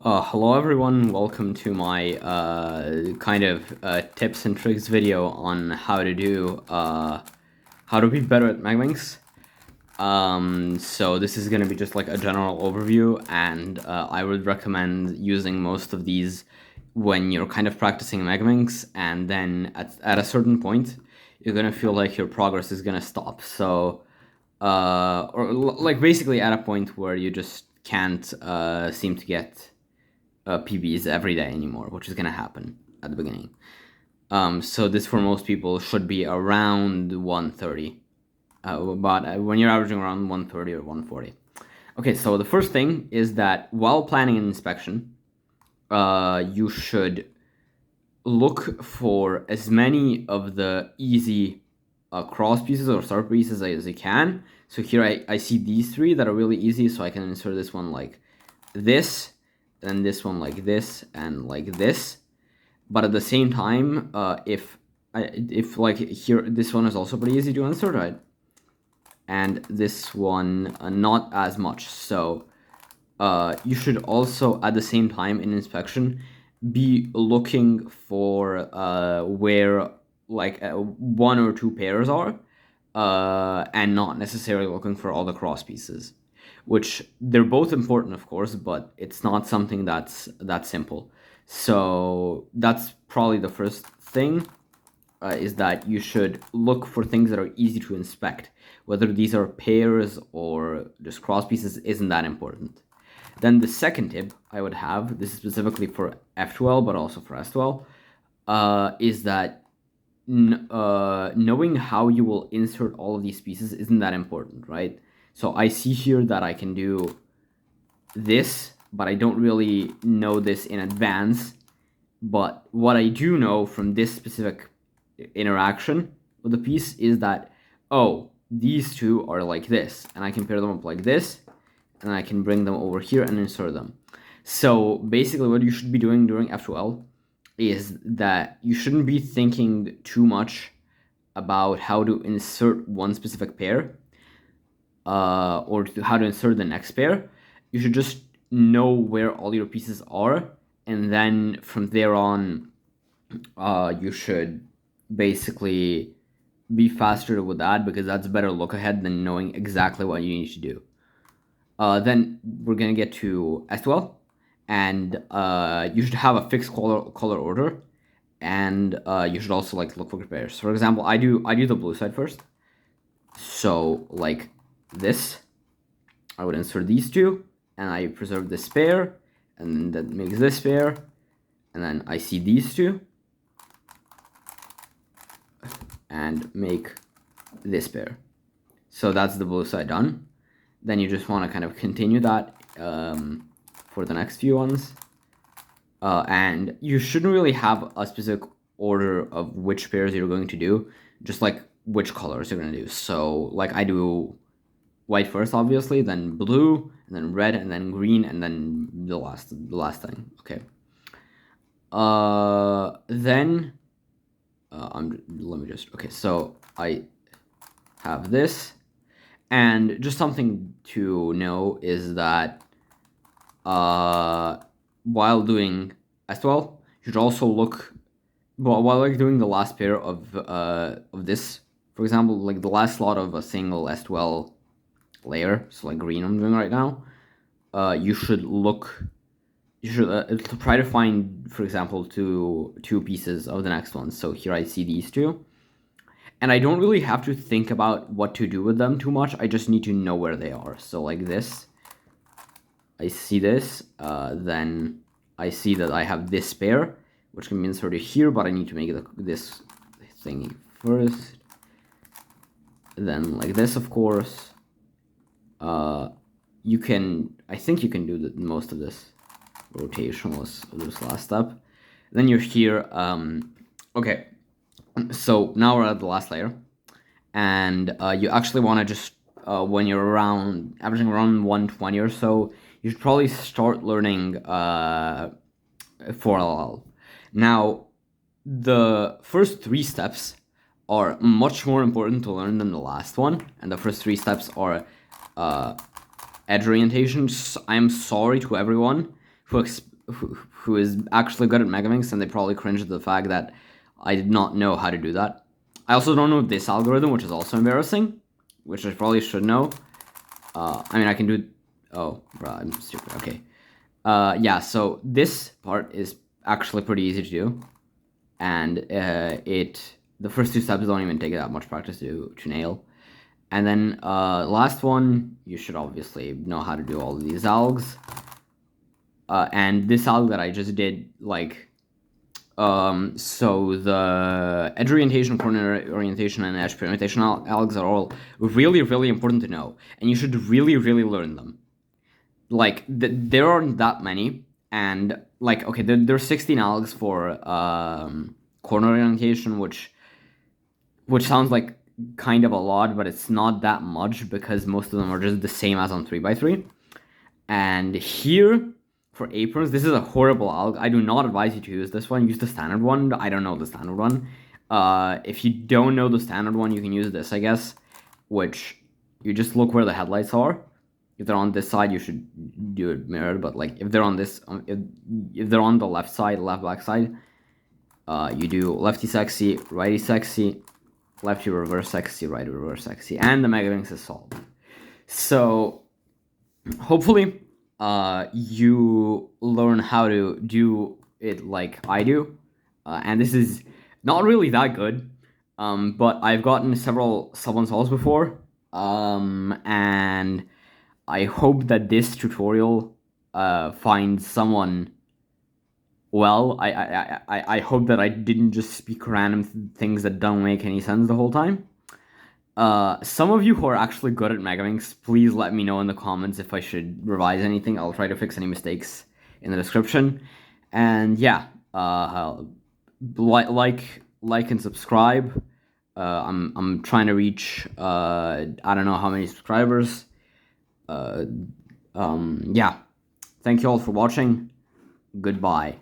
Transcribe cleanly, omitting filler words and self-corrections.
Hello everyone, welcome to my tips and tricks video on how to be better at Megaminx. So this is gonna be just like a general overview, and I would recommend using most of these when you're kind of practicing Megaminx, and then at a certain point, you're gonna feel like your progress is gonna stop. So, like basically at a point where you just can't seem to get PBs every day anymore, which is going to happen at the beginning. So this for most people should be around 130, but when you're averaging around 130 or 140. Okay, so the first thing is that while planning an inspection, you should look for as many of the easy cross pieces or start pieces as you can. So here I see these three that are really easy, so I can insert this one like this, and this one like this, and like this. But at the same time, if like here, this one is also pretty easy to insert, right? And this one not as much. So you should also at the same time in inspection be looking for where like one or two pairs are, and not necessarily looking for all the cross pieces, which they're both important, of course, but it's not something that's that simple. So that's probably the first thing, is that you should look for things that are easy to inspect. Whether these are pairs or just cross pieces isn't that important. Then the second tip I would have, this is specifically for F12, but also for S12, is that knowing how you will insert all of these pieces isn't that important, right? So I see here that I can do this, but I don't really know this in advance. But what I do know from this specific interaction with the piece is that, oh, these two are like this, and I can pair them up like this, and I can bring them over here and insert them. So basically what you should be doing during F12 is that you shouldn't be thinking too much about how to insert one specific pair, or how to insert the next pair. You should just know where all your pieces are, and then from there on, you should basically be faster with that, because that's a better look ahead than knowing exactly what you need to do. Then we're gonna get to S12, and you should have a fixed color order, and you should also like look for pairs. For example, I do the blue side first. So like this, I would insert these two, and I preserve this pair, and that makes this pair, and then I see these two, and make this pair. So that's the blue side done. Then you just want to kind of continue that for the next few ones. And you shouldn't really have a specific order of which pairs you're going to do, just like which colors you're going to do. So like I do white first, obviously, then blue, and then red, and then green, and then the last thing. Okay. Then let me just, okay, so I have this, and just something to know is that while doing S12, you should also look, while like doing the last pair of this, for example, like the last slot of a single S12 layer, so like green I'm doing right now, you should try to find, for example, two pieces of the next one. So here I see these two, and I don't really have to think about what to do with them too much. I just need to know where they are. So like this, I see this, then I see that I have this pair, which can be inserted here, but I need to make this thingy first. Then like this, of course. I think you can do most of this rotational of this last step. Then you're here. Okay, so now we're at the last layer, and you actually want to just when you're averaging around 120 or so, you should probably start learning 4LL. Now, the first three steps are much more important to learn than the last one, and the first three steps are edge orientation. I'm sorry to everyone who who is actually good at Megaminx, and they probably cringe at the fact that I did not know how to do that. I also don't know this algorithm, which is also embarrassing, which I probably should know. I mean, I can do. Oh, bro, I'm stupid. Okay. Yeah. So this part is actually pretty easy to do, and the first two steps don't even take that much practice to nail. And then last one, you should obviously know how to do all of these algs. And this alg that I just did, like, so the edge orientation, corner orientation, and edge permutation algs are all really, really important to know, and you should really, really learn them. Like, there aren't that many, and like, okay, there's 16 algs for corner orientation, which sounds like kind of a lot, but it's not that much because most of them are just the same as on 3x3. And here, for aprons, this is a horrible alg. I do not advise you to use this one. Use the standard one. I don't know the standard one. If you don't know the standard one, you can use this, I guess, which you just look where the headlights are. If they're on this side, you should do it mirrored. But like if they're on this, if they're on the left side, left back side, you do lefty sexy, righty sexy, lefty reverse sexy, righty reverse sexy, and the Megaminx is solved. So hopefully you learn how to do it like I do, and this is not really that good, but I've gotten several sub-unsolves before, and I hope that this tutorial finds someone well. I hope that I didn't just speak random things that don't make any sense the whole time. Some of you who are actually good at Megaminx, please let me know in the comments if I should revise anything. I'll try to fix any mistakes in the description. And yeah, like and subscribe. I'm trying to reach I don't know how many subscribers. Yeah. Thank you all for watching. Goodbye.